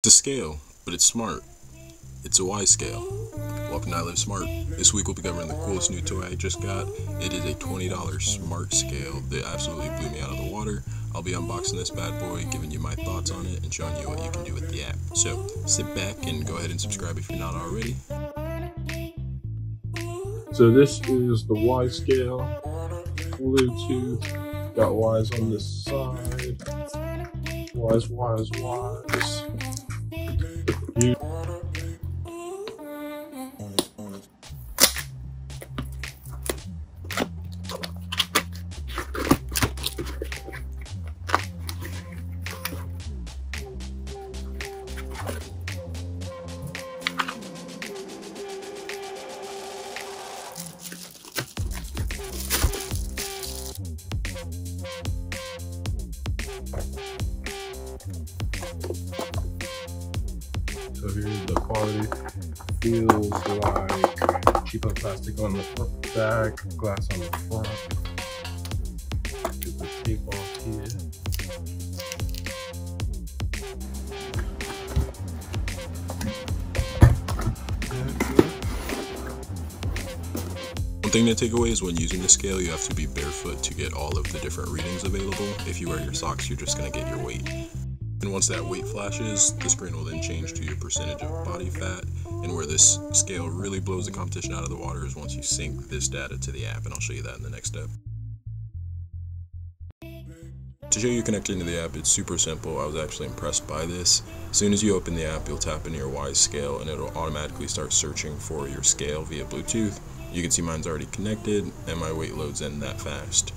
It's a scale, but it's smart. It's a Wyze scale. Welcome to iLiveSmart. This week we'll be covering the coolest new toy I just got. It is a $20 smart scale that absolutely blew me out of the water. I'll be unboxing this bad boy, giving you my thoughts on it, and showing you what you can do with the app. So sit back and go ahead and subscribe if you're not already. So this is the Wyze scale, Bluetooth, got Wyze on this side, Wyze. So here's the quality. Feels like cheaper plastic on the front, back, glass on the front. Get the tape off here. One thing to take away is when using the scale, you have to be barefoot to get all of the different readings available. If you wear your socks, you're just going to get your weight. And once that weight flashes, the screen will then change to your percentage of body fat. And where this scale really blows the competition out of the water is once you sync this data to the app, and I'll show you that in the next step. To show you connecting to the app, it's super simple. I was actually impressed by this. As soon as you open the app, you'll tap into your Wyze scale and it'll automatically start searching for your scale via Bluetooth. You can see mine's already connected and my weight loads in that fast.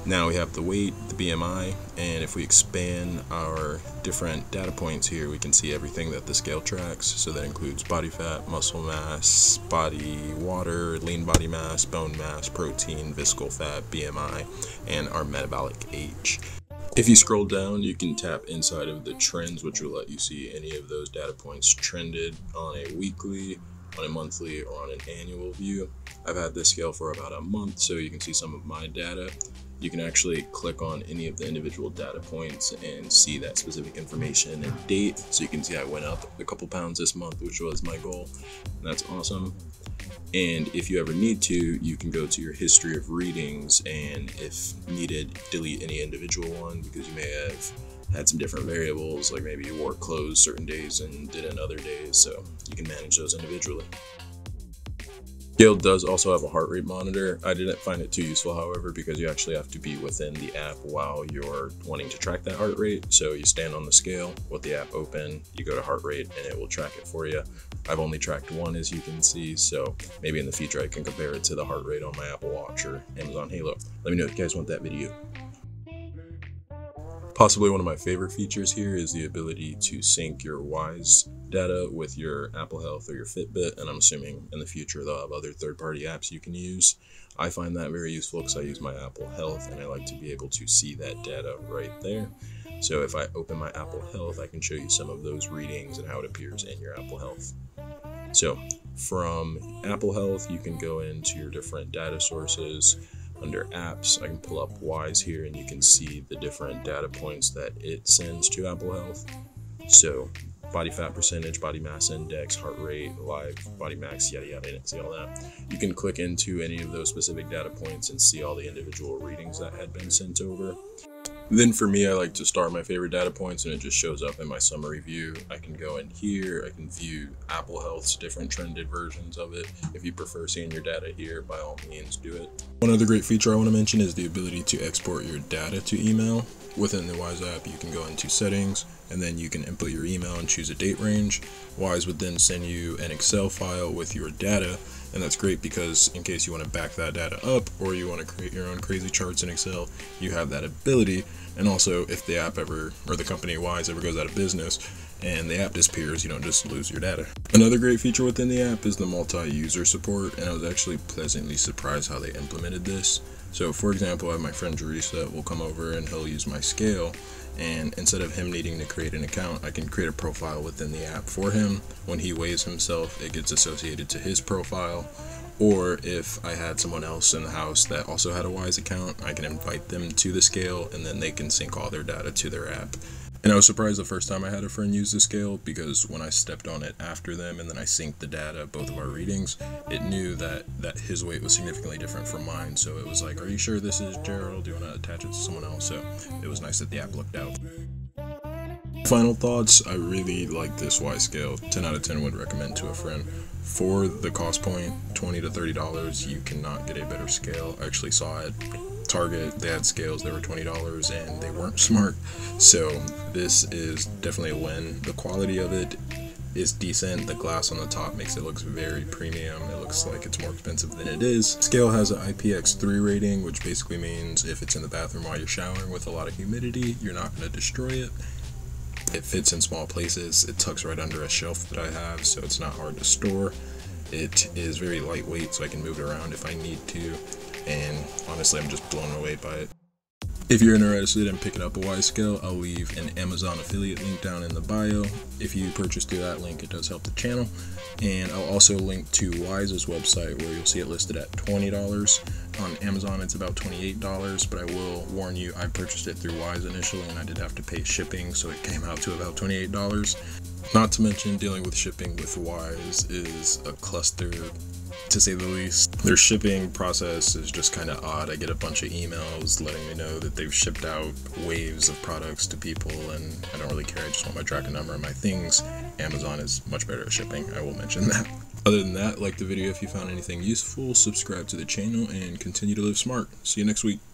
Now we have the weight, the BMI, and if we expand our different data points here, we can see everything that the scale tracks. So that includes body fat, muscle mass, body water, lean body mass, bone mass, protein, visceral fat, BMI, and our metabolic age. If you scroll down, you can tap inside of the trends, which will let you see any of those data points trended on a weekly, on a monthly, or on an annual view. I've had this scale for about a month, so you can see some of my data. You can actually click on any of the individual data points and see that specific information and date. So you can see I went up a couple pounds this month, which was my goal. And that's awesome. And if you ever need to, you can go to your history of readings and if needed, delete any individual one because you may have had some different variables, like maybe you wore clothes certain days and didn't other days. So you can manage those individually. Scale does also have a heart rate monitor. I didn't find it too useful, however, because you actually have to be within the app while you're wanting to track that heart rate. So you stand on the scale with the app open, you go to heart rate, and it will track it for you. I've only tracked one, as you can see, so maybe in the future I can compare it to the heart rate on my Apple Watch or Amazon Halo. Let me know if you guys want that video. Possibly one of my favorite features here is the ability to sync your Wyze data with your Apple Health or your Fitbit, and I'm assuming in the future they'll have other third-party apps you can use. I find that very useful because I use my Apple Health and I like to be able to see that data right there. So if I open my Apple Health, I can show you some of those readings and how it appears in your Apple Health. So from Apple Health, you can go into your different data sources. Under apps, I can pull up Wyze here and you can see the different data points that it sends to Apple Health. So body fat percentage, body mass index, heart rate, live body max, yada yada, I didn't see all that. You can click into any of those specific data points and see all the individual readings that had been sent over. Then for me, I like to start my favorite data points and it just shows up in my summary view. I can go in here, I can view Apple Health's different trended versions of it. If you prefer seeing your data here, by all means do it. One other great feature I want to mention is the ability to export your data to email. Within the Wyze app, you can go into settings and then you can input your email and choose a date range. Wyze would then send you an Excel file with your data, and that's great because in case you want to back that data up or you want to create your own crazy charts in Excel, you have that ability. And also, if the app ever, or the company Wyze ever goes out of business and the app disappears, you don't just lose your data. Another great feature within the app is the multi-user support, and I was actually pleasantly surprised how they implemented this. So for example, I have my friend Jerisa that will come over and he'll use my scale, and instead of him needing to create an account, I can create a profile within the app for him. When he weighs himself, it gets associated to his profile. Or if I had someone else in the house that also had a Wyze account, I can invite them to the scale and then they can sync all their data to their app. And I was surprised the first time I had a friend use the scale, because when I stepped on it after them and then I synced the data, both of our readings, it knew that his weight was significantly different from mine. So it was like, are you sure this is Gerald? Do you want to attach it to someone else? So it was nice that the app looked out. Final thoughts, I really like this Wyze scale. 10 out of 10 would recommend to a friend. For the cost point, $20 to $30, you cannot get a better scale. I actually saw it. Target, they had scales that were $20 and they weren't smart, so this is definitely a win. The quality of it is decent. The glass on the top makes it look very premium. It looks like it's more expensive than it is. Scale has an IPX3 rating, which basically means if it's in the bathroom while you're showering with a lot of humidity, you're not going to destroy it. It fits in small places. It tucks right under a shelf that I have, so it's not hard to store. It is very lightweight, so I can move it around if I need to, and honestly I'm just blown away by it. If you're interested in picking up a Wyze scale, I'll leave an Amazon affiliate link down in the bio. If you purchase through that link, it does help the channel. And I'll also link to Wyze's website, where you'll see it listed at $20. On Amazon it's about $28, but I will warn you, I purchased it through Wyze initially and I did have to pay shipping, so it came out to about $28. Not to mention, dealing with shipping with Wyze is a cluster, to say the least. Their shipping process is just kind of odd. I get a bunch of emails letting me know that they've shipped out waves of products to people, and I don't really care. I just want my tracking number and my things. Amazon is much better at shipping, I will mention that. Other than that, like the video if you found anything useful, subscribe to the channel, and continue to live smart. See you next week.